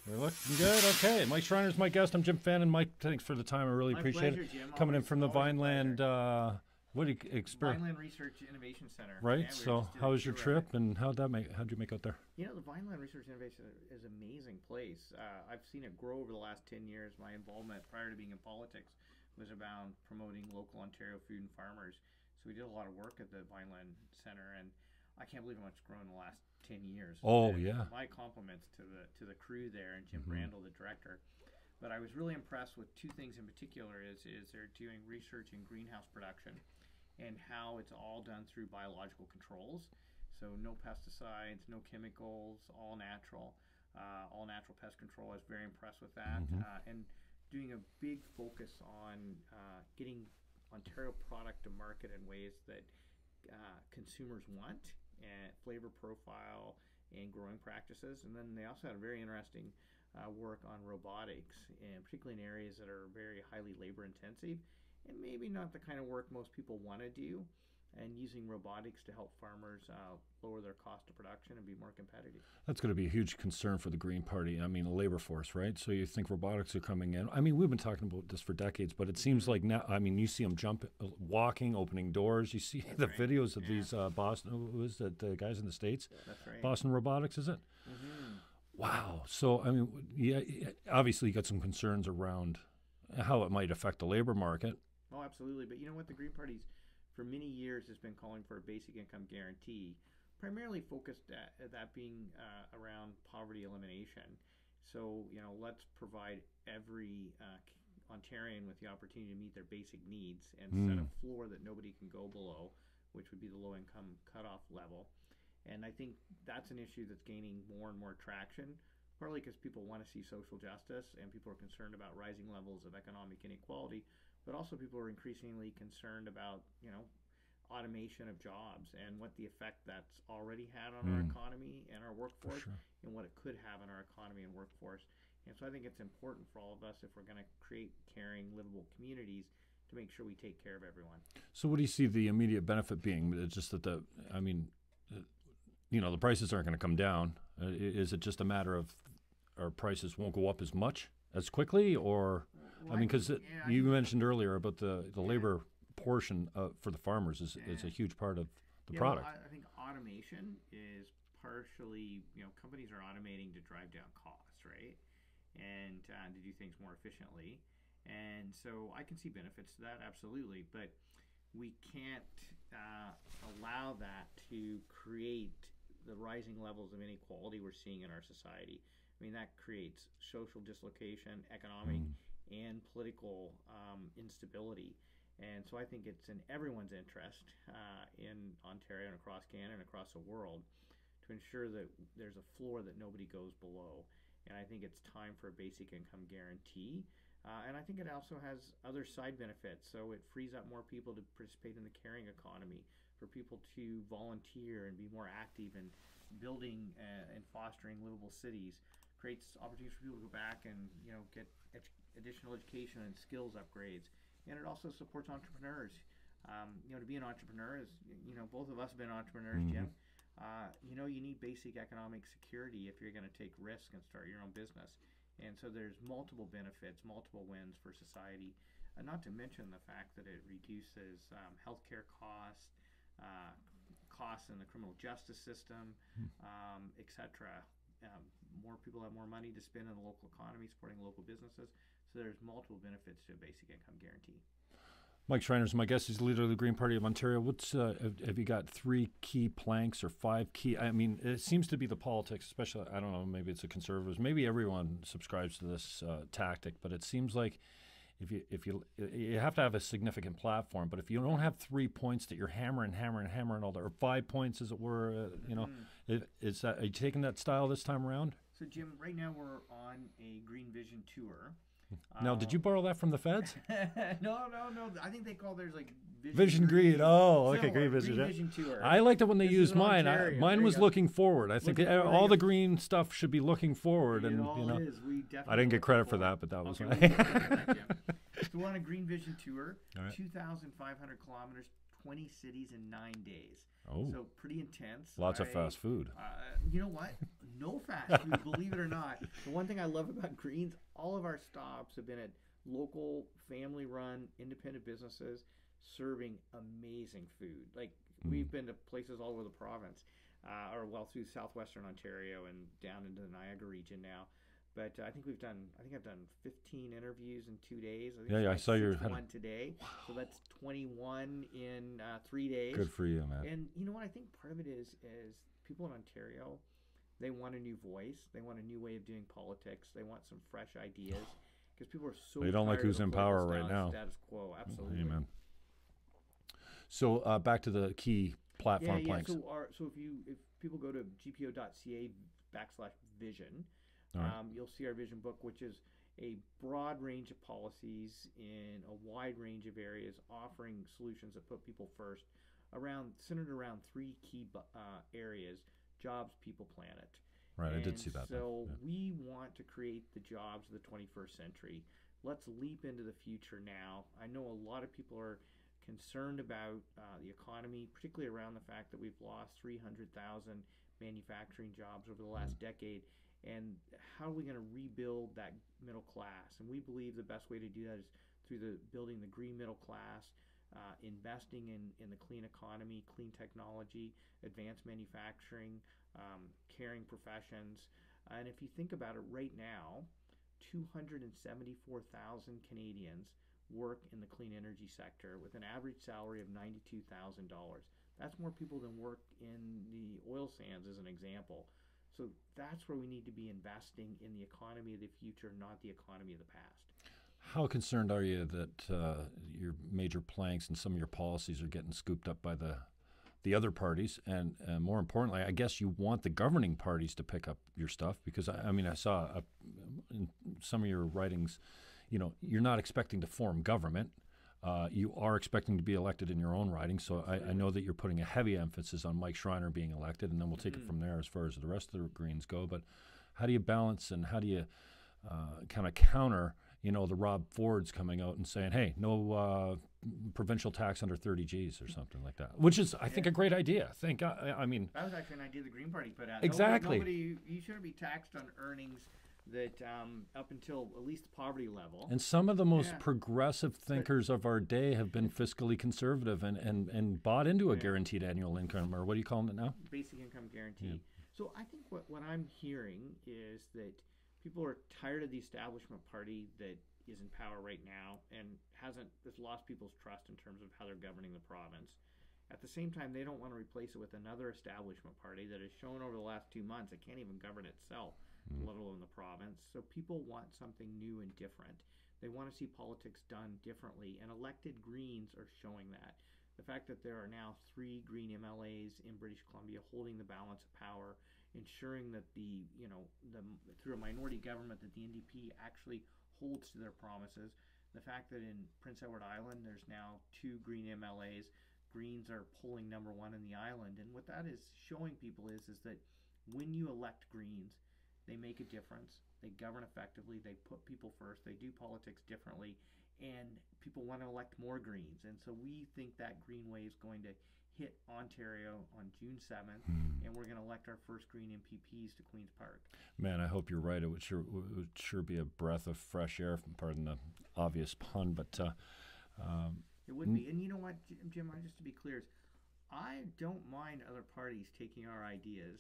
We're looking good. Okay. Mike Schreiner's my guest. I'm Jim Fannon. Mike, thanks for the time. I really appreciate pleasure, it. Jim. Coming in from the Vineland, what do you Vineland Research Innovation Center. Right. Yeah, So, how was your trip, and how'd you make out there? You know, the Vineland Research Innovation Center is an amazing place. I've seen it grow over the last 10 years. My involvement prior to being in politics was about promoting local Ontario food and farmers. So we did a lot of work at the Vineland Center, and I can't believe how much it's grown in the last 10 years. Oh, yeah. My compliments to the crew there and Jim Randall, the director. But I was really impressed with two things in particular. Is they're doing research in greenhouse production and how it's all done through biological controls. So no pesticides, no chemicals, all natural pest control. I was very impressed with that. And doing a big focus on getting Ontario product to market in ways that consumers want, and flavor profile and growing practices. And then they also had a very interesting work on robotics, and particularly in areas that are very highly labor intensive and maybe not the kind of work most people want to do, and using robotics to help farmers lower their cost of production and be more competitive. That's going to be a huge concern for the Green Party. I mean, the labor force, right? So you think robotics are coming in. I mean, we've been talking about this for decades, but it seems like now, I mean, you see them walking, opening doors. You see the videos of these Boston, who is that, the guys in the States? That's right. Boston Robotics, is it? Wow. So, I mean, yeah, obviously you got some concerns around how it might affect the labor market. Oh, absolutely. But you know what? The Green Party's for many years has been calling for a basic income guarantee, primarily focused at that being around poverty elimination. So, you know, let's provide every Ontarian with the opportunity to meet their basic needs and set a floor that nobody can go below, which would be the low income cutoff level. And I think that's an issue that's gaining more and more traction, partly because people want to see social justice and people are concerned about rising levels of economic inequality, but also people are increasingly concerned about, you know, automation of jobs and what the effect that's already had on our economy and our workforce, and what it could have on our economy and workforce. And so I think it's important for all of us, if we're going to create caring, livable communities, to make sure we take care of everyone. So what do you see the immediate benefit being? It's just that you know, the prices aren't going to come down. Is it just a matter of our prices won't go up as much, as quickly, or... Well, I mean, because you mentioned earlier about the labor portion for the farmers is a huge part of the product. Well, I think automation is partially, you know, companies are automating to drive down costs, right? And to do things more efficiently. And so I can see benefits to that, absolutely. But we can't allow that to create the rising levels of inequality we're seeing in our society. I mean, that creates social dislocation, economic and political instability. And so I think it's in everyone's interest in Ontario and across Canada and across the world to ensure that there's a floor that nobody goes below. And I think it's time for a basic income guarantee. And I think it also has other side benefits. So it frees up more people to participate in the caring economy, for people to volunteer and be more active in building and fostering livable cities. Creates opportunities for people to go back and, you know, get additional education and skills upgrades. And it also supports entrepreneurs. You know, to be an entrepreneur is, you know, both of us have been entrepreneurs, Jim. You know, you need basic economic security if you're going to take risk and start your own business. And so there's multiple benefits, multiple wins for society. Not to mention the fact that it reduces healthcare costs, costs in the criminal justice system, etc. More people have more money to spend in the local economy, supporting local businesses. So there's multiple benefits to a basic income guarantee. Mike Schreiner's my guest. He's the leader of the Green Party of Ontario. What's have you got 3 key planks or 5 key? I mean, it seems to be the politics, especially, I don't know, maybe it's the Conservatives. Maybe everyone subscribes to this tactic, but it seems like if you have to have a significant platform, but if you don't have 3 points that you're hammering all that, or 5 points, as it were, you know, is that, are you taking that style this time around? So, Jim, right now we're on a Green Vision tour. Now, did you borrow that from the feds? No. I think they call theirs like Vision Green. Oh, okay, Green Vision Tour. I liked it when they used mine. Mine was looking forward. I think all the green stuff should be looking forward. And you know, I didn't get credit for that, but that was nice. So we're on a Green Vision tour, 2,500 kilometers, 20 cities in 9 days. Oh. So pretty intense. Lots of fast food. You know what? No fast food, believe it or not. The one thing I love about Greens, all of our stops have been at local, family-run, independent businesses serving amazing food. Like, we've been to places all over the province, through southwestern Ontario and down into the Niagara region now. But I think I've done 15 interviews in 2 days. I saw your one today. Wow. So that's 21 in 3 days. Good for you, man. And you know what? I think part of it is people in Ontario, they want a new voice. They want a new way of doing politics. They want some fresh ideas because people are so. They don't like who's in power right now. Status quo, absolutely. Amen. So back to the key platform planks. So if people go to gpo.ca/vision. You'll see our vision book, which is a broad range of policies in a wide range of areas, offering solutions that put people first, centered around 3 key areas: jobs, people, planet. Right, I did see that. So we want to create the jobs of the 21st century. Let's leap into the future now. I know a lot of people are concerned about the economy, particularly around the fact that we've lost 300,000 manufacturing jobs over the last decade. And how are we going to rebuild that middle class? And we believe the best way to do that is through building the green middle class, investing in the clean economy, clean technology, advanced manufacturing, caring professions. And if you think about it right now, 274,000 Canadians work in the clean energy sector with an average salary of $92,000. That's more people than work in the oil sands, as an example. So that's where we need to be investing in the economy of the future, not the economy of the past. How concerned are you that your major planks and some of your policies are getting scooped up by the other parties? And more importantly, I guess you want the governing parties to pick up your stuff because, I saw in some of your writings, you're not expecting to form government. You are expecting to be elected in your own riding, so I know that you're putting a heavy emphasis on Mike Schreiner being elected, and then we'll take it from there as far as the rest of the Greens go. But how do you balance and how do you kind of counter, the Rob Fords coming out and saying, hey, no provincial tax under 30 Gs or something like that, which is, I think, a great idea. That was actually an idea the Green Party put out. Exactly. You shouldn't be taxed on earnings that up until at least the poverty level. And some of the most progressive thinkers of our day have been fiscally conservative and bought into a guaranteed annual income, or what are you calling it now? Basic income guarantee. So I think what I'm hearing is that people are tired of the establishment party that is in power right now and has lost people's trust in terms of how they're governing the province. At the same time, they don't want to replace it with another establishment party that has shown over the last 2 months it can't even govern itself, let alone the province. So people want something new and different. They want to see politics done differently, and elected Greens are showing that. The fact that there are now 3 Green MLAs in British Columbia holding the balance of power, ensuring that through a minority government that the NDP actually holds to their promises. The fact that in Prince Edward Island there's now 2 Green MLAs. Greens are polling number 1 in the island, and what that is showing people is that when you elect Greens, they make a difference. They govern effectively. They put people first. They do politics differently, and people want to elect more Greens. And so we think that Green Way is going to hit Ontario on June 7th, and we're going to elect our first Green MPPs to Queen's Park. Man, I hope you're right. It would sure be a breath of fresh air. Pardon the obvious pun, but it would be. And you know what, Jim? Just to be clear, I don't mind other parties taking our ideas.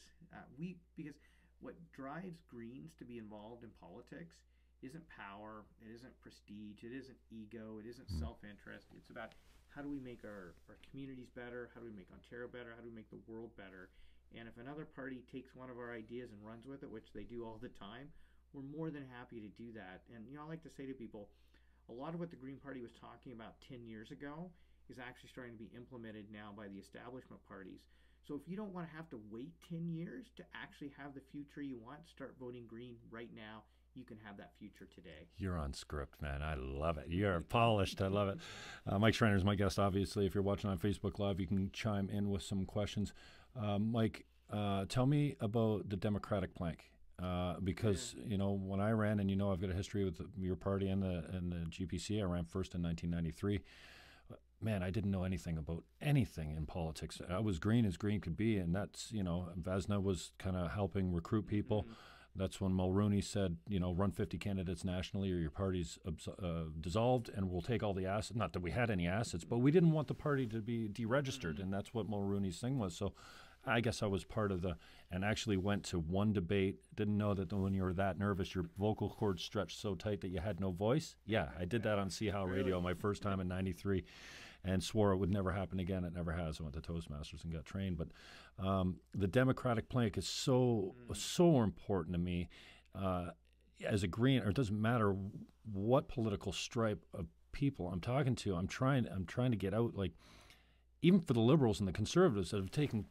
Because what drives Greens to be involved in politics isn't power, it isn't prestige, it isn't ego, it isn't self-interest. It's about how do we make our communities better, how do we make Ontario better, how do we make the world better. And if another party takes one of our ideas and runs with it, which they do all the time, we're more than happy to do that. And I like to say to people, a lot of what the Green Party was talking about 10 years ago is actually starting to be implemented now by the establishment parties. So if you don't want to have to wait 10 years to actually have the future you want, start voting Green right now. You can have that future today. You're on script, man. I love it. You're polished. I love it. Mike Schreiner is my guest, obviously. If you're watching on Facebook Live, you can chime in with some questions. Mike, tell me about the Democratic plank. Because, when I ran, and I've got a history with your party and the GPC. I ran first in 1993. man, I didn't know anything about anything in politics. I was green as green could be, and that's, Vesna was kind of helping recruit people. Mm-hmm. That's when Mulroney said, run 50 candidates nationally or your party's dissolved, and we'll take all the assets. Not that we had any assets, but we didn't want the party to be deregistered, Mm-hmm. and that's what Mulroney's thing was. So I guess I was part of and actually went to one debate. Didn't know that when you were that nervous, your vocal cords stretched so tight that you had no voice. Yeah, I did that on See How Radio my first time in '93. And swore it would never happen again. It never has. I went to Toastmasters and got trained. But the Democratic plank is so important to me. As a green, or it doesn't matter what political stripe of people I'm talking to. I'm trying to get out. Like, even for the Liberals and the Conservatives that have taken,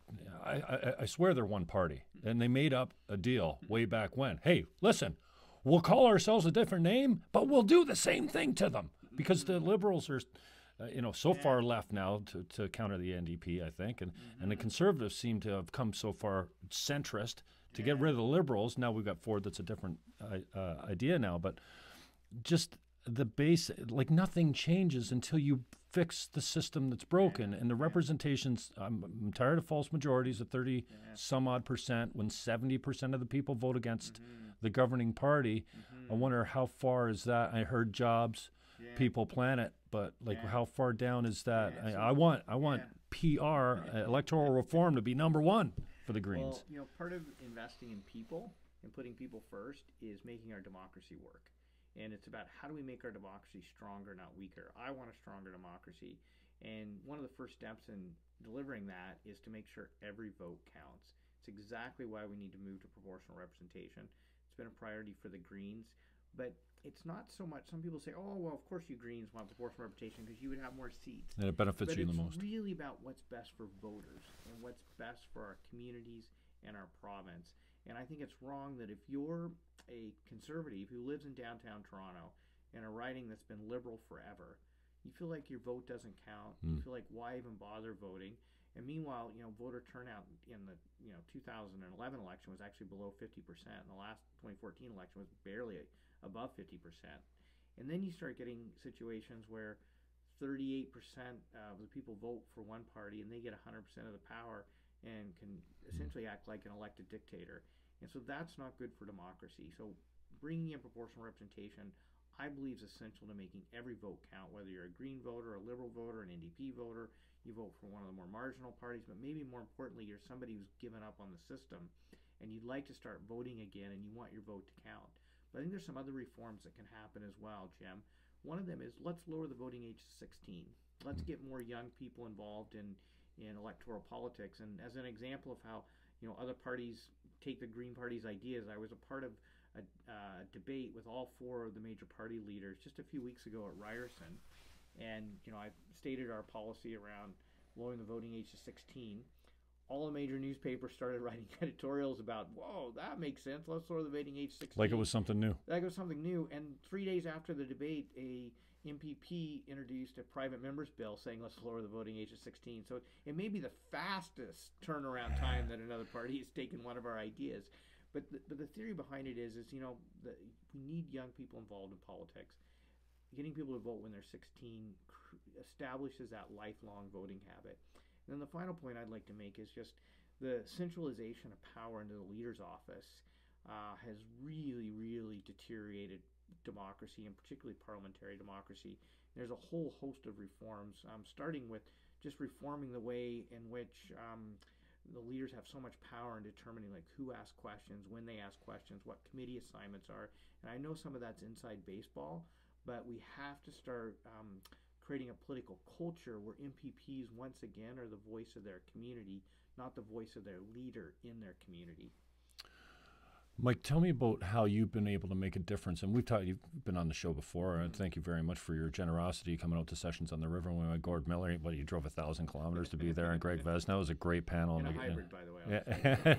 I swear they're one party, and they made up a deal way back when. Hey, listen, we'll call ourselves a different name, but we'll do the same thing to them, because the Liberals are so far left now to counter the NDP, I think, and the Conservatives seem to have come so far centrist to get rid of the Liberals. Now we've got Ford, that's a different idea now, but just the base, like, nothing changes until you fix the system that's broken. And the representations, I'm tired of false majorities of 30 some odd percent when 70% of the people vote against the governing party. I wonder how far is that? I heard jobs, people, planet, but how far down is that? I want PR, electoral reform, to be number one for the Greens. Well, part of investing in people and putting people first is making our democracy work. And it's about, how do we make our democracy stronger, not weaker? I want a stronger democracy. And one of the first steps in delivering that is to make sure every vote counts. It's exactly why we need to move to proportional representation. It's been a priority for the Greens. But it's not so much, some people say, oh, well, of course you Greens want proportional representation because you would have more seats. And it benefits you the most. But it's really about what's best for voters and what's best for our communities and our province. And I think it's wrong that if you're a conservative who lives in downtown Toronto in a riding that's been Liberal forever, you feel like your vote doesn't count. You feel like, why even bother voting? And meanwhile, voter turnout in the 2011 election was actually below 50%. And the last 2014 election was barely above 50%. And then you start getting situations where 38% of the people vote for one party and they get 100% of the power and can essentially act like an elected dictator. And so that's not good for democracy. So bringing in proportional representation, I believe, is essential to making every vote count, whether you're a Green voter, a Liberal voter, an NDP voter, you vote for one of the more marginal parties, but maybe more importantly, you're somebody who's given up on the system and you'd like to start voting again and you want your vote to count. But I think there's some other reforms that can happen as well, Jim. One of them is, let's lower the voting age to 16. Let's get more young people involved in electoral politics. And as an example of how other parties take the Green Party's ideas, I was a part of a debate with all four of the major party leaders just a few weeks ago at Ryerson. And I stated our policy around lowering the voting age to 16. All the major newspapers started writing editorials about, whoa, that makes sense. Let's lower the voting age to 16. Like it was something new. Like it was something new. And 3 days after the debate, a MPP introduced a private member's bill saying let's lower the voting age to 16. So it may be the fastest turnaround time that another party has taken one of our ideas. But the theory behind it is we need young people involved in politics. Getting people to vote when they're 16 establishes that lifelong voting habit. And then the final point I'd like to make is just the centralization of power into the leader's office has really, really deteriorated democracy, and particularly parliamentary democracy. There's a whole host of reforms, starting with just reforming the way in which the leaders have so much power in determining who asks questions, when they ask questions, what committee assignments are. And I know some of that's inside baseball, but we have to start creating a political culture where MPPs once again are the voice of their community, not the voice of their leader in their community. Mike, tell me about how you've been able to make a difference. And you've been on the show before, and thank you very much for your generosity coming out to sessions on the river when we went Gord Miller. You drove 1,000 kilometers to be there, and Greg Vesna. It was a great panel. And a hybrid, by the way.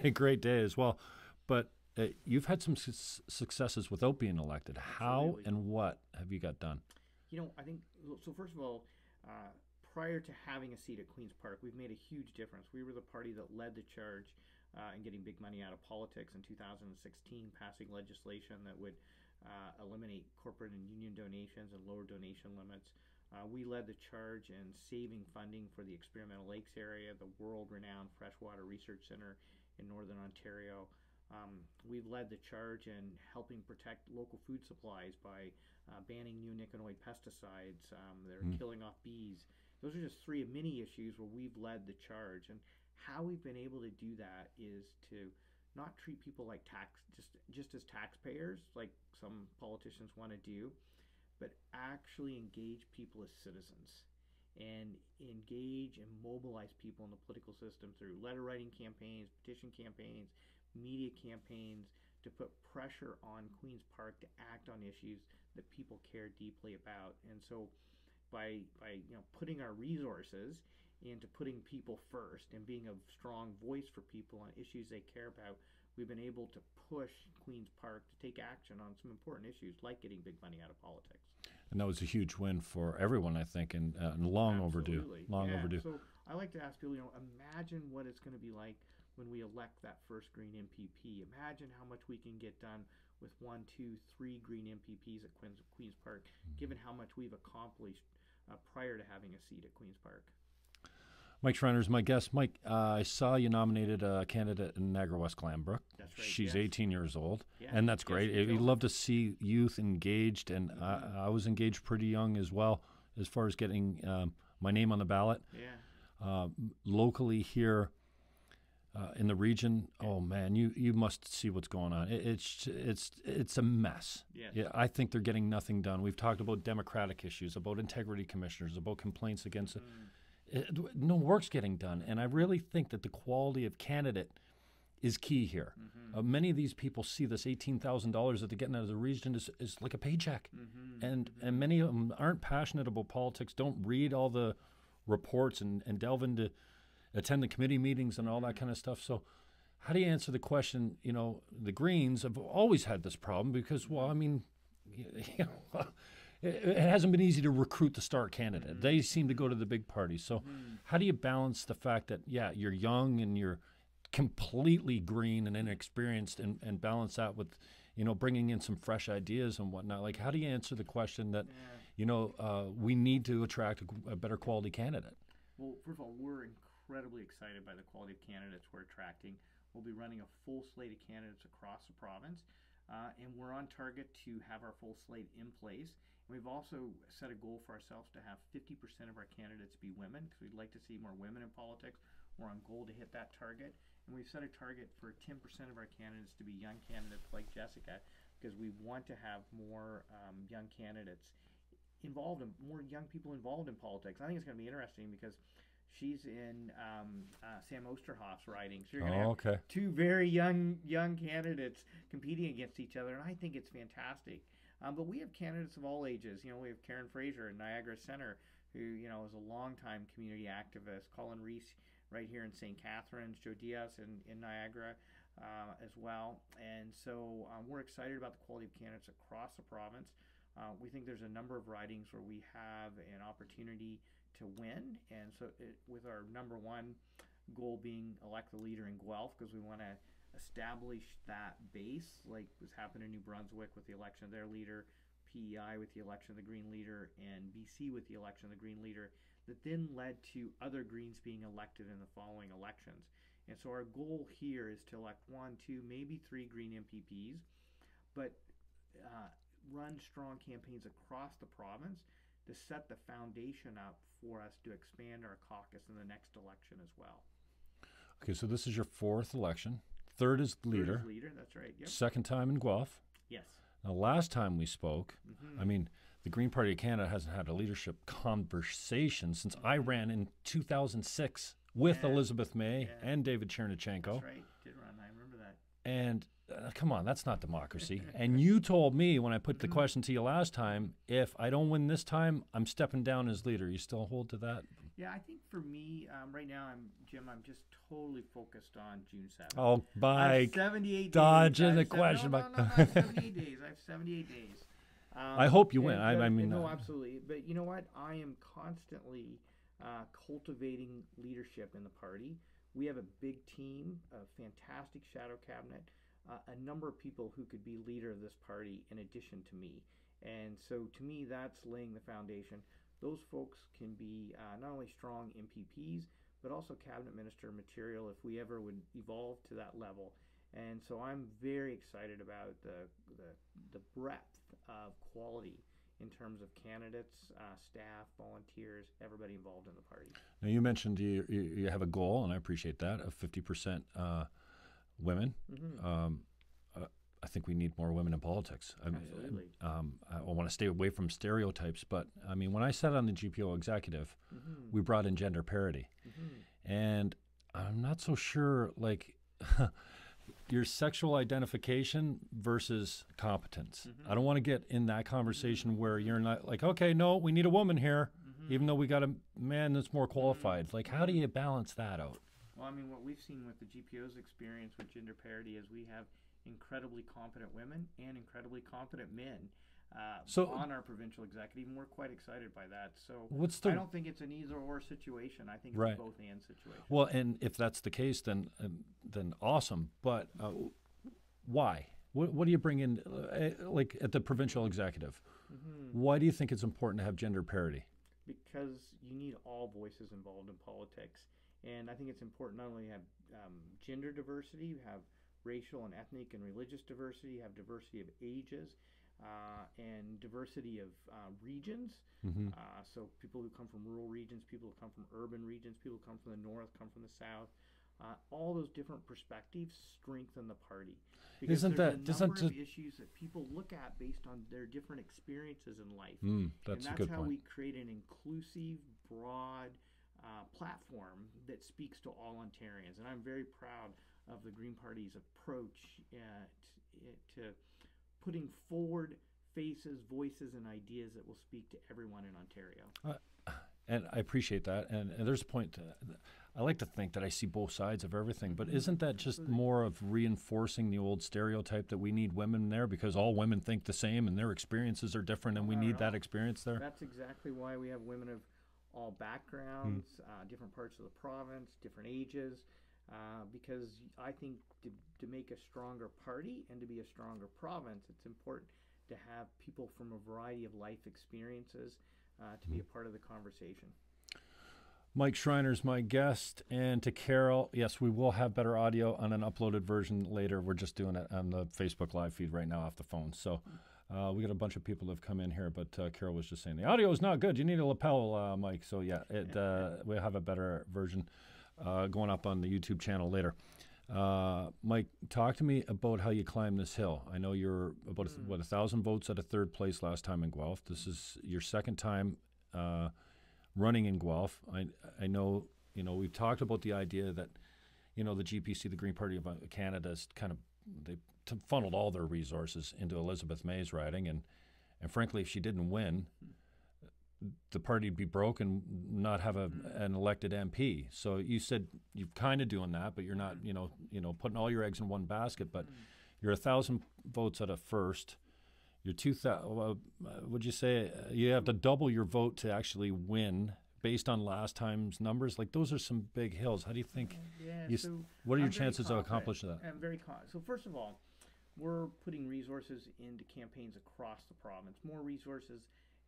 Yeah, great day as well. But you've had some successes without being elected. How and what have you got done? I think, so first of all, prior to having a seat at Queen's Park, we've made a huge difference. We were the party that led the charge in getting big money out of politics in 2016, passing legislation that would eliminate corporate and union donations and lower donation limits. We led the charge in saving funding for the Experimental Lakes area, the world-renowned Freshwater Research Center in Northern Ontario. We've led the charge in helping protect local food supplies by banning neonicotinoid pesticides that are killing off bees. Those are just three of many issues where we've led the charge. And how we've been able to do that is to not treat people like just as taxpayers, like some politicians want to do, but actually engage people as citizens and engage and mobilize people in the political system through letter writing campaigns, petition campaigns, media campaigns, to put pressure on Queen's Park to act on issues that people care deeply about. And so by putting our resources into putting people first and being a strong voice for people on issues they care about, we've been able to push Queen's Park to take action on some important issues like getting big money out of politics. And that was a huge win for everyone, I think, and long overdue. Overdue. So I like to ask people, imagine what it's going to be like when we elect that first Green MPP. Imagine how much we can get done with 1, 2, 3 Green MPPs at Queen's Park, given how much we've accomplished prior to having a seat at Queen's Park. Mike Schreiner is my guest. Mike, I saw you nominated a candidate in Niagara West Glanbrook. That's right. She's 18 years old, yeah. and that's great. Yes, We love to see youth engaged, and I was engaged pretty young as well as far as getting my name on the ballot. Yeah. Locally here in the region, oh man, you must see what's going on. It's a mess. Yes. Yeah, I think they're getting nothing done. We've talked about democratic issues, about integrity commissioners, about complaints against no work's getting done, and I really think that the quality of candidate is key here. Many of these people see this $18,000 that they're getting out of the region is like a paycheck, and many of them aren't passionate about politics, don't read all the reports and delve into, attend the committee meetings and all that kind of stuff. So how do you answer the question, the Greens have always had this problem because, well, I mean, it hasn't been easy to recruit the star candidate. They seem to go to the big parties. So how do you balance the fact that, yeah, you're young and you're completely green and inexperienced and balance that with, bringing in some fresh ideas and whatnot? Like, how do you answer the question that, we need to attract a better quality candidate? Well, first of all, we're incredibly excited by the quality of candidates we're attracting. We'll be running a full slate of candidates across the province, and we're on target to have our full slate in place. We've also set a goal for ourselves to have 50% of our candidates be women, because we'd like to see more women in politics. We're on goal to hit that target. And we've set a target for 10% of our candidates to be young candidates like Jessica, because we want to have more young candidates involved, and more young people involved in politics. I think it's going to be interesting because she's in Sam Osterhoff's riding. So you're going to have two very young candidates competing against each other, and I think it's fantastic. But we have candidates of all ages. We have Karen Fraser in Niagara Center, who is a longtime community activist. Colin Reese right here in St. Catharines. Joe Diaz in Niagara as well. And so we're excited about the quality of candidates across the province. We think there's a number of ridings where we have an opportunity to win. And so with our number one goal being elect the leader in Guelph, because we want to establish that base, like was happened in New Brunswick with the election of their leader, PEI with the election of the Green leader, and BC with the election of the Green leader, that then led to other Greens being elected in the following elections. And so our goal here is to elect 1, 2, maybe 3 Green MPPs, but run strong campaigns across the province to set the foundation up for us to expand our caucus in the next election as well. Okay, so this is your 4th election. Third is leader. Third is leader, that's right. Yep. Second time in Guelph. Yes. Now, last time we spoke, I mean, the Green Party of Canada hasn't had a leadership conversation since I ran in 2006 with Elizabeth May and David Chernachenko. That's right. Did run. I remember that. And come on, that's not democracy. And you told me when I put the question to you last time, if I don't win this time, I'm stepping down as leader. You still hold to that? Yeah, I think for me, right now, I'm just totally focused on June 7th. Oh, by 78 dodging days. the question. No, 78 days. I have 78 days. I hope you win. I mean, no, absolutely. But you know what? I am constantly cultivating leadership in the party. We have a big team, a fantastic shadow cabinet, a number of people who could be leader of this party in addition to me. And so to me, that's laying the foundation. those folks can be not only strong MPPs, but also cabinet minister material if we ever would evolve to that level. And so I'm very excited about the breadth of quality in terms of candidates, staff, volunteers, everybody involved in the party. Now, you mentioned you have a goal, and I appreciate that, of 50% women. I think we need more women in politics. Absolutely. I want to stay away from stereotypes, but I mean, when I sat on the GPO executive, we brought in gender parity. And I'm not so sure, like, your sexual identification versus competence. I don't want to get in that conversation where you're not like, okay, no, we need a woman here, even though we got a man that's more qualified. Like, how do you balance that out? Well, I mean, what we've seen with the GPO's experience with gender parity is we have incredibly competent women and incredibly competent men on our provincial executive, and we're quite excited by that. So I don't think it's an either-or situation. I think it's a both-and situation. Well, and if that's the case, then awesome. But why? What do you bring in, like at the provincial executive? Why do you think it's important to have gender parity? Because you need all voices involved in politics. And I think it's important not only to have gender diversity, you have racial and ethnic and religious diversity, you have diversity of ages, and diversity of regions. So people who come from rural regions, people who come from urban regions, people who come from the north, come from the south. All those different perspectives strengthen the party. Because there's a number of issues that people look at based on their different experiences in life. That's a good point. And that's how we create an inclusive, broad platform that speaks to all Ontarians. And I'm very proud of the Green Party's approach to putting forward faces, voices, and ideas that will speak to everyone in Ontario. And I appreciate that. And there's a point. I like to think that I see both sides of everything, but isn't that just more of reinforcing the old stereotype that we need women there because all women think the same and their experiences are different and we need that experience there? That's exactly why we have women of all backgrounds, different parts of the province, different ages, because I think to make a stronger party and to be a stronger province, it's important to have people from a variety of life experiences to be a part of the conversation. Mike Schreiner's my guest, and to Carol, yes, we will have better audio on an uploaded version later. We're just doing it on the Facebook live feed right now off the phone. So we got a bunch of people that have come in here, but Carol was just saying the audio is not good. You need a lapel mic. So yeah, we'll have a better version going up on the YouTube channel later. Mike, talk to me about how you climbed this hill. I know you're about 1,000 votes at a third place last time in Guelph. This is your second time running in Guelph. I know, we've talked about the idea that, the GPC, the Green Party of Canada, is they funneled all their resources into Elizabeth May's riding, and frankly, if she didn't win, the party would be broke and not have an elected MP. So you said you're kind of doing that, but you're not, putting all your eggs in one basket. But you're 1,000 votes at a first. You're 2,000. Would you say you have to double your vote to actually win based on last time's numbers? Like, those are some big hills. How do you think? What are your chances of accomplishing that? I'm very confident. So first of all, we're putting resources into campaigns across the province. More resources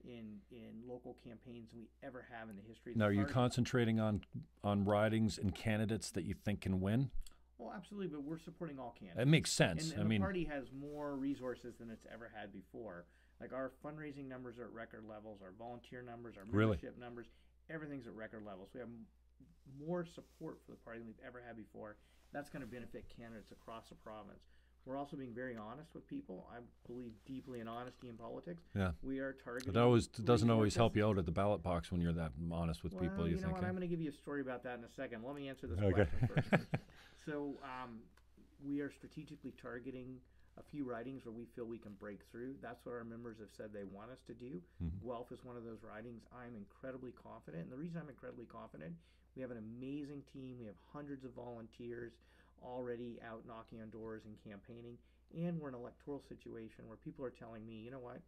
in local campaigns than we ever have in the history of the party. Now, are you concentrating on ridings and candidates that you think can win? Well, absolutely, but we're supporting all candidates. It makes sense. And the party has more resources than it's ever had before. Like, our fundraising numbers are at record levels, our volunteer numbers, our membership numbers, everything's at record levels. We have more support for the party than we've ever had before. That's going to benefit candidates across the province. We're also being very honest with people. I believe deeply in honesty in politics. Yeah. We are targeting. It doesn't always help you out at the ballot box when you're that honest with people. You know what? I'm going to give you a story about that in a second. Let me answer this question first. So we are strategically targeting a few ridings where we feel we can break through. That's what our members have said they want us to do. Guelph is one of those ridings. I'm incredibly confident. And the reason I'm incredibly confident, we have an amazing team. We have hundreds of volunteers already out knocking on doors and campaigning, and we're in an electoral situation where people are telling me, you know what,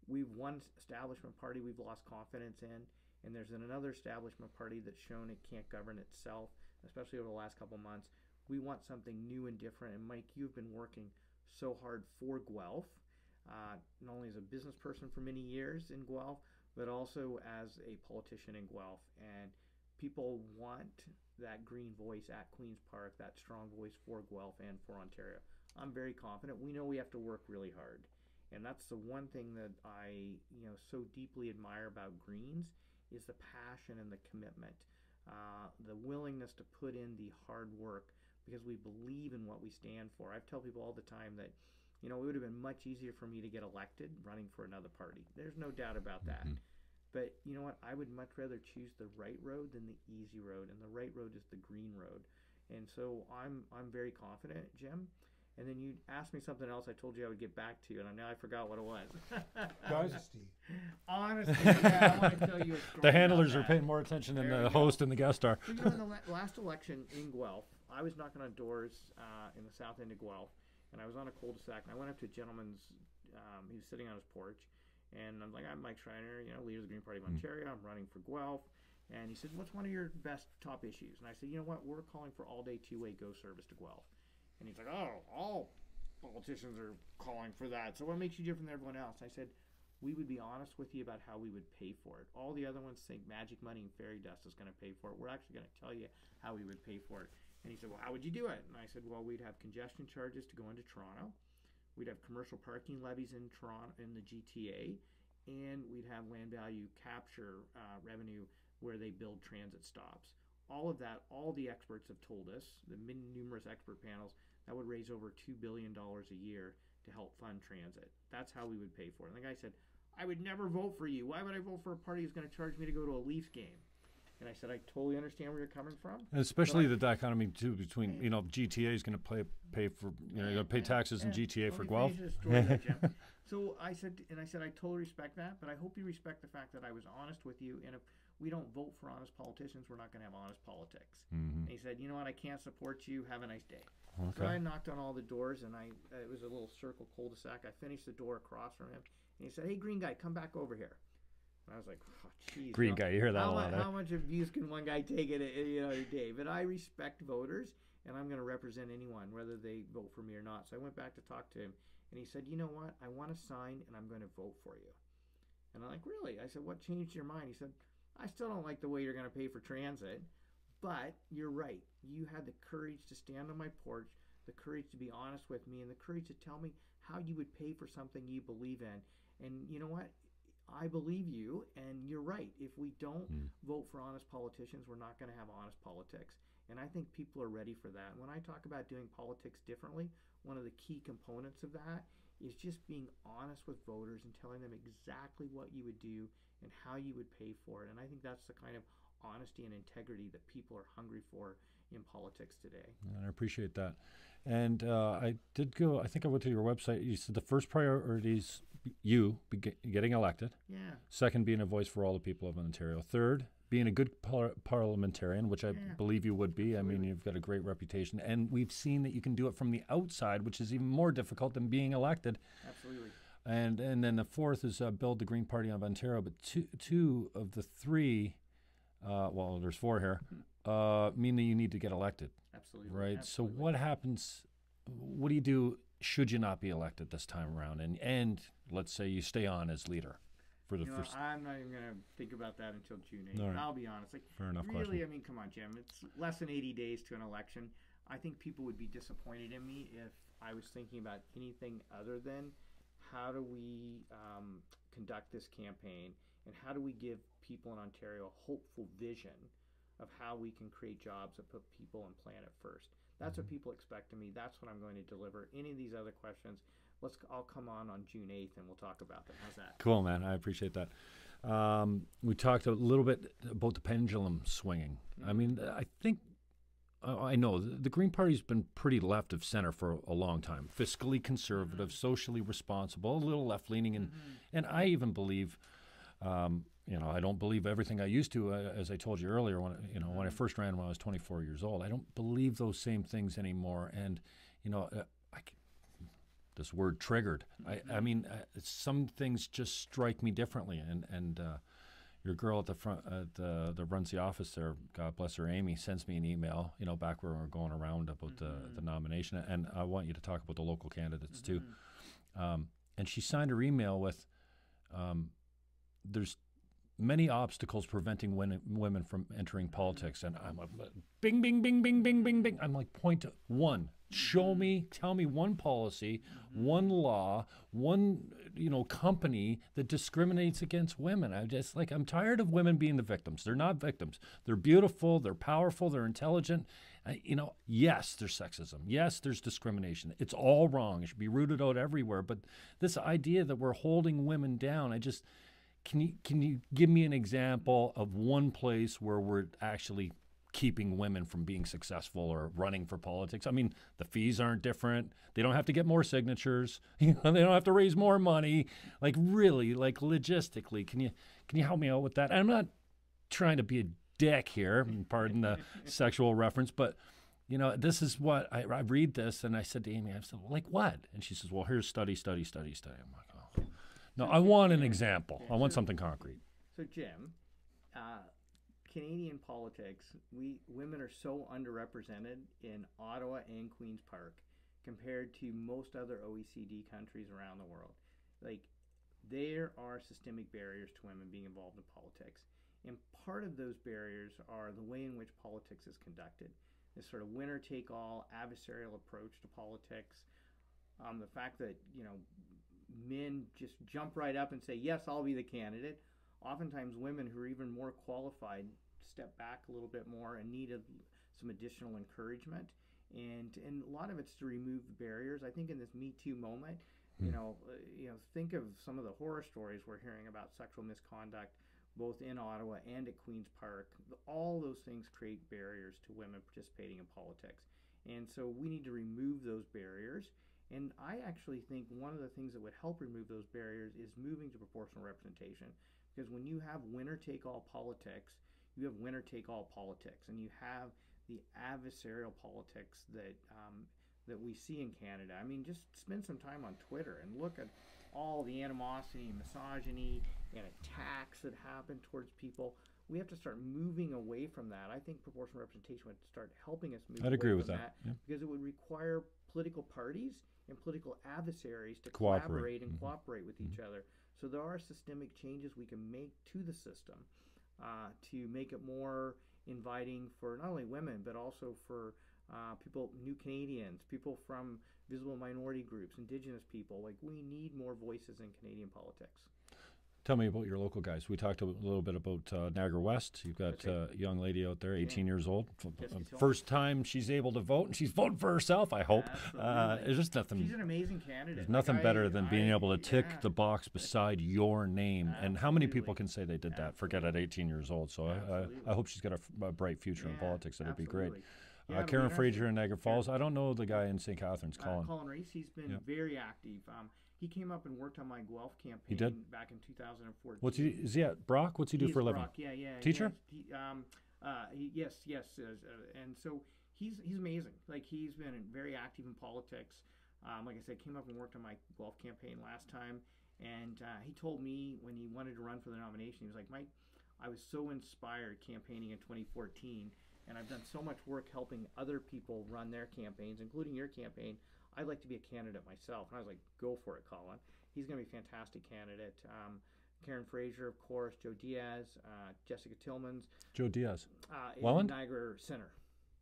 we've one establishment party we've lost confidence in, and there's another establishment party that's shown it can't govern itself, especially over the last couple months. We want something new and different, and Mike, you've been working so hard for Guelph, not only as a business person for many years in Guelph, but also as a politician in Guelph. And people want that green voice at Queen's Park, that strong voice for Guelph and for Ontario. I'm very confident. We know we have to work really hard. And that's the one thing that I, so deeply admire about Greens is the passion and the commitment, the willingness to put in the hard work because we believe in what we stand for. I tell people all the time that, it would have been much easier for me to get elected running for another party. There's no doubt about that. Mm-hmm. But you know what? I would much rather choose the right road than the easy road, and the right road is the green road. And so I'm very confident, Jim. And then you asked me something else I told you I would get back to, and now I forgot what it was. Honesty. Honesty. Yeah, I want to tell you a story. The handlers are paying more attention than the host and the guest are. So, in the last election in Guelph, I was knocking on doors in the south end of Guelph, and I was on a cul-de-sac, and I went up to a gentleman's, he was sitting on his porch, and I'm like, I'm Mike Schreiner, leader of the Green Party of Ontario. I'm running for Guelph. And he said, what's one of your best top issues? And I said, you know what? We're calling for all-day two-way GO service to Guelph. And he's like, oh, all politicians are calling for that. So what makes you different than everyone else? I said, we would be honest with you about how we would pay for it. All the other ones think magic money and fairy dust is going to pay for it. We're actually going to tell you how we would pay for it. And he said, well, how would you do it? And I said, well, we'd have congestion charges to go into Toronto. We'd have commercial parking levies in Toronto, in the GTA. And we'd have land value capture revenue where they build transit stops. All of that, all the experts have told us, the numerous expert panels, that would raise over $2 billion a year to help fund transit. That's how we would pay for it. And the guy said, I would never vote for you. Why would I vote for a party who's going to charge me to go to a Leafs game? And I said, I totally understand where you're coming from. And especially the dichotomy, too, between, GTA is going to pay for, you're going to pay taxes in GTA for Guelph. So I said, I totally respect that, but I hope you respect the fact that I was honest with you. And if we don't vote for honest politicians, we're not going to have honest politics. Mm-hmm. And he said, you know what, I can't support you. Have a nice day. Okay. So I knocked on all the doors, and it was a little circle cul-de-sac. I finished the door across from him, and he said, hey, green guy, come back over here. And I was like, oh, geez. Green guy, you hear that a lot. How much abuse can one guy take a day? But I respect voters, and I'm going to represent anyone, whether they vote for me or not. So I went back to talk to him, and he said, you know what, I want to sign, and I'm going to vote for you. And I'm like, really? I said, what changed your mind? He said, I still don't like the way you're going to pay for transit, but you're right. You had the courage to stand on my porch, the courage to be honest with me, and the courage to tell me how you would pay for something you believe in. And you know what? I believe you, and you're right. If we don't vote for honest politicians, we're not going to have honest politics. And I think people are ready for that. When I talk about doing politics differently, one of the key components of that is just being honest with voters and telling them exactly what you would do and how you would pay for it. And I think that's the kind of honesty and integrity that people are hungry for in politics today. And I appreciate that. And I think I went to your website. You said the first priority is getting elected. Yeah. Second, being a voice for all the people of Ontario. Third, being a good parliamentarian, which I believe you would be. Absolutely. I mean, you've got a great reputation. And we've seen that you can do it from the outside, which is even more difficult than being elected. Absolutely. And then the fourth is build the Green Party of Ontario. But two of the three, there's four here, mean that you need to get elected. Absolutely. Right? Absolutely. So what happens, what do you do should you not be elected this time around? And let's say you stay on as leader for the first. I'm not even going to think about that until June 8th. Right. I'll be honest. Fair enough really, question. I mean, come on, Jim. It's less than 80 days to an election. I think people would be disappointed in me if I was thinking about anything other than how do we conduct this campaign and how do we give people in Ontario a hopeful vision of how we can create jobs that put people and planet first. That's what people expect of me. That's what I'm going to deliver. Any of these other questions, I'll come on June 8th and we'll talk about them. How's that? Cool, man. I appreciate that. We talked a little bit about the pendulum swinging. I mean, I think, I know the Green Party's been pretty left of center for a long time. Fiscally conservative, socially responsible, a little left-leaning. And I even believe, I don't believe everything I used to, as I told you earlier, when I first ran when I was 24 years old. I don't believe those same things anymore. And, this word triggered. I mean, some things just strike me differently. And your girl at the front, that runs the office there, God bless her, Amy, sends me an email, back where we're going around about the nomination. And I want you to talk about the local candidates too. And she signed her email with, there's many obstacles preventing women from entering politics. And I'm like, bing, bing, bing, bing, bing, bing, bing. I'm like, point one. Show me, tell me one policy, one law, one company that discriminates against women. I'm tired of women being the victims. They're not victims. They're beautiful. They're powerful. They're intelligent. Yes, there's sexism. Yes, there's discrimination. It's all wrong. It should be rooted out everywhere. But this idea that we're holding women down, can you give me an example of one place where we're actually keeping women from being successful or running for politics? I mean, the fees aren't different. They don't have to get more signatures. They don't have to raise more money. Like really, like logistically, can you help me out with that? And I'm not trying to be a dick here, pardon the sexual reference, but this is what I read this and I said to Amy, I said, well, like what? And she says, well, here's study. I'm like, oh. No, I want an example. I want something concrete. So Jim, Canadian politics, women are so underrepresented in Ottawa and Queen's Park compared to most other OECD countries around the world. Like, there are systemic barriers to women being involved in politics. And part of those barriers are the way in which politics is conducted. This sort of winner-take-all adversarial approach to politics. The fact that, men just jump right up and say, yes, I'll be the candidate. Oftentimes women who are even more qualified step back a little bit more and need some additional encouragement. And a lot of it's to remove the barriers. I think in this Me Too moment, think of some of the horror stories we're hearing about sexual misconduct both in Ottawa and at Queen's Park. All those things create barriers to women participating in politics. And so we need to remove those barriers. And I actually think one of the things that would help remove those barriers is moving to proportional representation. Because when you have winner-take-all politics, you have winner-take-all politics. And you have the adversarial politics that we see in Canada. I mean, just spend some time on Twitter and look at all the animosity, misogyny, and attacks that happen towards people. We have to start moving away from that. I think proportional representation would start helping us move I'd agree away with from that. because it would require political parties and political adversaries to Cooperate. collaborate and cooperate with each other. So there are systemic changes we can make to the system to make it more inviting for not only women, but also for people, new Canadians, people from visible minority groups, Indigenous people. Like, we need more voices in Canadian politics. Tell me about your local guys. We talked a little bit about Niagara West. You've got a young lady out there, 18 years old. First time she's able to vote, and she's voting for herself, I hope. There's just nothing. She's an amazing candidate. There's nothing better than being able to tick the box beside your name. And how many people can say they did that? Forget at 18 years old. So I hope she's got a bright future in politics. That'd be great. Karen Fraser in Niagara Falls. I don't know the guy in St. Catharines, Colin. Colin Reese, he's been very active. He came up and worked on my Guelph campaign he did? back in 2014. Is he at Brock? What's he do for a living? Brock, yeah. Teacher? Yes. And so he's amazing. Like, he's been very active in politics. Like I said, came up and worked on my Guelph campaign last time. And he told me when he wanted to run for the nomination, he was like, Mike, I was so inspired campaigning in 2014, and I've done so much work helping other people run their campaigns, including your campaign. I'd like to be a candidate myself. And I was like, go for it, Colin. He's going to be a fantastic candidate. Karen Fraser, of course, Joe Diaz, Jessica Tillmans. Joe Diaz. Welland? Niagara Center.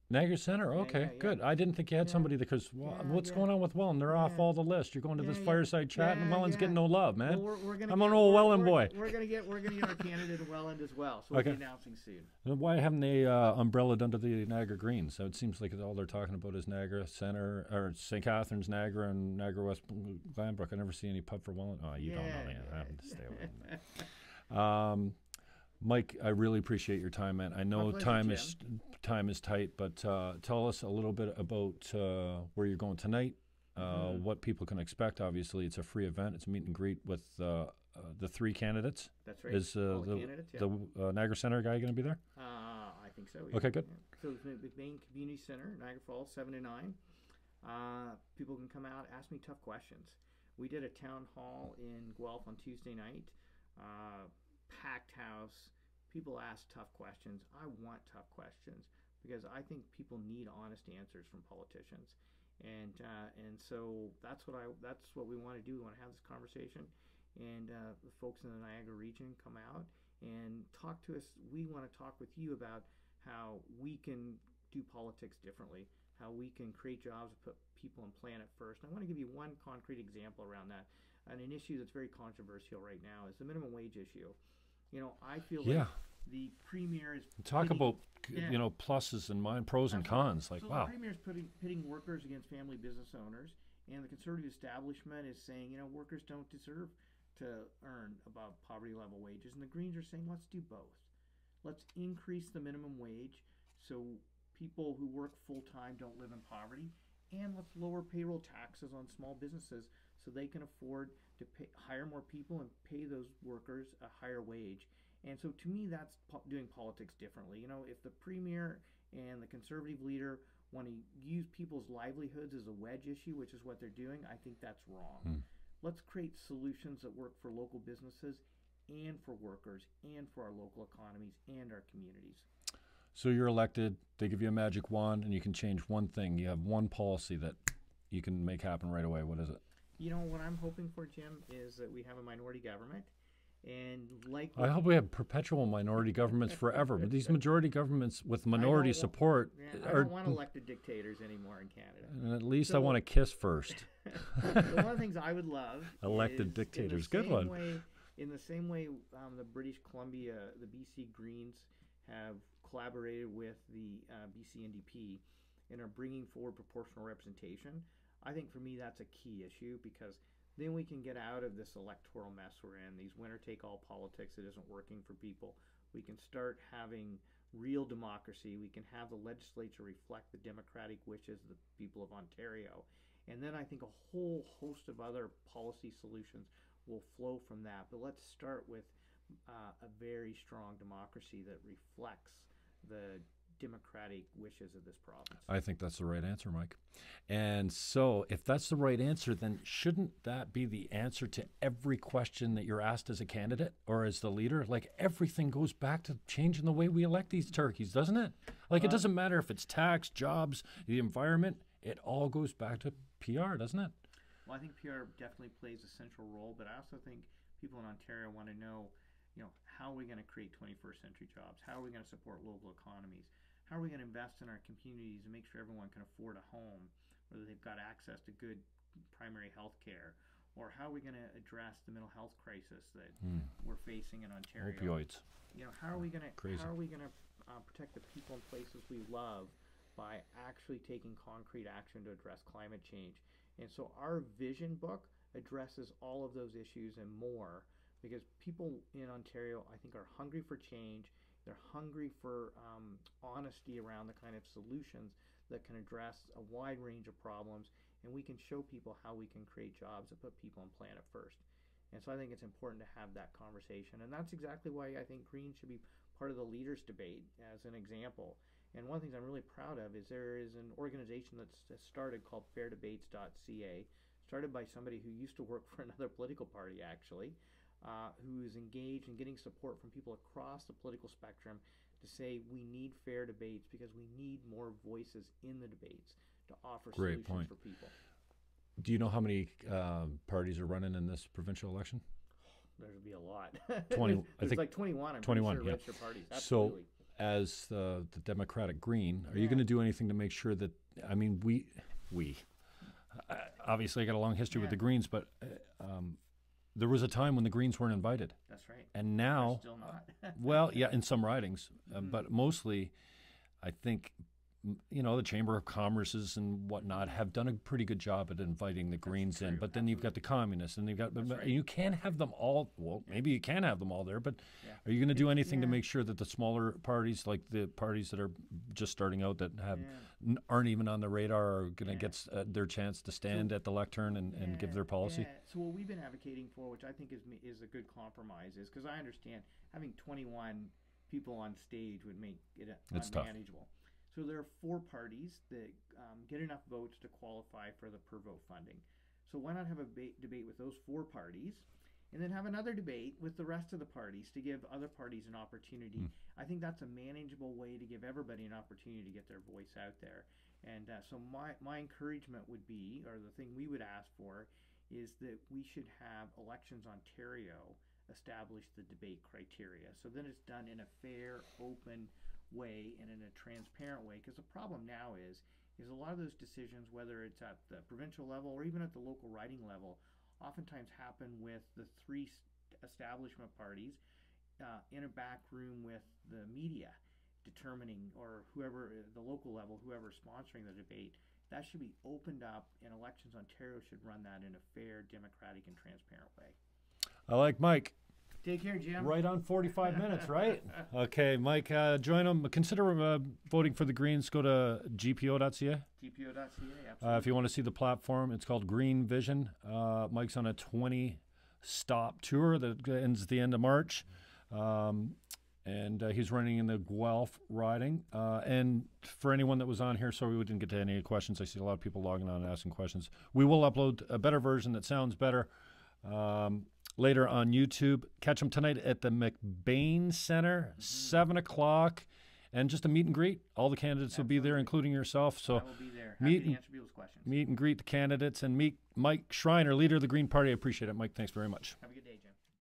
Niagara Center, okay, good. I didn't think you had somebody because what's going on with Welland? They're off all the list. You're going to this fireside chat, and Welland's getting no love, man. Well, I'm an old Welland boy. We're gonna get our candidate in Welland as well. So we'll be announcing soon. Why haven't they umbrellaed under the Niagara Greens? So it seems like all they're talking about is Niagara Center or St. Catharines, Niagara, and Niagara West Glanbrook. I never see any pub for Welland. Oh, you don't know me. I have to stay away from that. Mike, I really appreciate your time, man. I know time is tight, but tell us a little bit about where you're going tonight, what people can expect. Obviously, it's a free event. It's a meet and greet with the three candidates. That's right. Is the Niagara Center guy going to be there? I think so. Okay, good. So it's the main community center, Niagara Falls, 7 to 9. People can come out, ask me tough questions. We did a town hall in Guelph on Tuesday night. Packed house. People ask tough questions. I want tough questions because I think people need honest answers from politicians, and so that's what we want to do. We want to have this conversation, and the folks in the Niagara region come out and talk to us. We want to talk with you about how we can do politics differently, how we can create jobs, put people on planet first. And I want to give you one concrete example around that. And an issue that's very controversial right now is the minimum wage issue. I feel like the premier is talk about pluses and pros and cons. Like, so wow, the premier is pitting workers against family business owners, and the conservative establishment is saying workers don't deserve to earn above poverty level wages, and the Greens are saying let's do both. Let's increase the minimum wage so people who work full time don't live in poverty, and let's lower payroll taxes on small businesses so they can afford to hire more people and pay those workers a higher wage. And so to me, that's doing politics differently. If the premier and the conservative leader want to use people's livelihoods as a wedge issue, which is what they're doing, I think that's wrong. Let's create solutions that work for local businesses and for workers and for our local economies and our communities. So you're elected, they give you a magic wand, and you can change one thing. You have one policy that you can make happen right away. What is it? What I'm hoping for, Jim, is that we have a minority government. And I hope we have perpetual minority governments forever. But these majority governments with minority support I don't want elected dictators anymore in Canada. And at least I want to kiss first. One of the things I would love elected dictators. Good one. In the same way, the British Columbia, the BC Greens have collaborated with the BC NDP and are bringing forward proportional representation. I think for me that's a key issue, because then we can get out of this electoral mess we're in, these winner-take-all politics that isn't working for people. We can start having real democracy. We can have the legislature reflect the democratic wishes of the people of Ontario. And then I think a whole host of other policy solutions will flow from that. But let's start with a very strong democracy that reflects the democratic wishes of this province. I think that's the right answer, Mike. And so if that's the right answer, then shouldn't that be the answer to every question that you're asked as a candidate or as the leader? Like, everything goes back to changing the way we elect these turkeys, doesn't it? Like, it doesn't matter if it's tax, jobs, the environment, it all goes back to PR, doesn't it? Well, I think PR definitely plays a central role, but I also think people in Ontario want to know, how are we going to create 21st century jobs? How are we going to support local economies? How are we going to invest in our communities and make sure everyone can afford a home, whether they've got access to good primary health care? Or how are we going to address the mental health crisis that we're facing in Ontario? Opioids. How are we going to protect the people and places we love by actually taking concrete action to address climate change? And so our vision book addresses all of those issues and more, because people in Ontario, I think, are hungry for change. They're hungry for honesty around the kind of solutions that can address a wide range of problems, and we can show people how we can create jobs that put people on planet first. And so I think it's important to have that conversation, and that's exactly why I think Greens should be part of the leaders debate as an example. And one of the things I'm really proud of is there is an organization that's started called fairdebates.ca, started by somebody who used to work for another political party, actually, who is engaged in getting support from people across the political spectrum to say we need fair debates because we need more voices in the debates to offer solutions for people. Do you know how many parties are running in this provincial election? There'll be a lot. 20. I think like 21. I'm 21. Pretty sure registered parties. Absolutely. So, as the Democratic Green, are you going to do anything to make sure that? I mean, we obviously got a long history with the Greens, but there was a time when the Greens weren't invited. That's right. And now, still not. well, yeah, in some ridings, but mostly, I think, the Chamber of Commerces and whatnot have done a pretty good job at inviting the Greens in. But then you've got the communists, and you've got you can't have them all. Well, maybe you can have them all there, but are you going to do anything to make sure that the smaller parties, like the parties that are just starting out, that aren't even on the radar, are going to get their chance to stand at the lectern and give their policy? Yeah. So what we've been advocating for, which I think is a good compromise, is because I understand having 21 people on stage would make it unmanageable. Tough. So there are 4 parties that get enough votes to qualify for the per vote funding. So why not have a debate with those 4 parties, and then have another debate with the rest of the parties to give other parties an opportunity? I think that's a manageable way to give everybody an opportunity to get their voice out there. And so my encouragement would be, or the thing we would ask for, is that we should have Elections Ontario establish the debate criteria. So then it's done in a fair, open way and in a transparent way. Because the problem now is a lot of those decisions, whether it's at the provincial level or even at the local riding level, oftentimes happen with the three establishment parties in a back room with the media determining, or whoever, the local level, whoever's sponsoring the debate. That should be opened up, and Elections Ontario should run that in a fair, democratic, and transparent way. I like Mike. Take care, Jim. Right on 45 minutes, right? Okay, Mike, join them. Consider voting for the Greens. Go to gpo.ca. gpo.ca, absolutely. If you want to see the platform, it's called Green Vision. Mike's on a 20-stop tour that ends at the end of March. And he's running in the Guelph riding. And for anyone that was on here, sorry we didn't get to any questions. I see a lot of people logging on and asking questions. We will upload a better version that sounds better later on YouTube. Catch them tonight at the McBain Center, 7 o'clock. And just a meet and greet. All the candidates will be there, including yourself. So I will be there. Happy to answer people's questions. Meet and greet the candidates and meet Mike Schreiner, leader of the Green Party. I appreciate it, Mike. Thanks very much.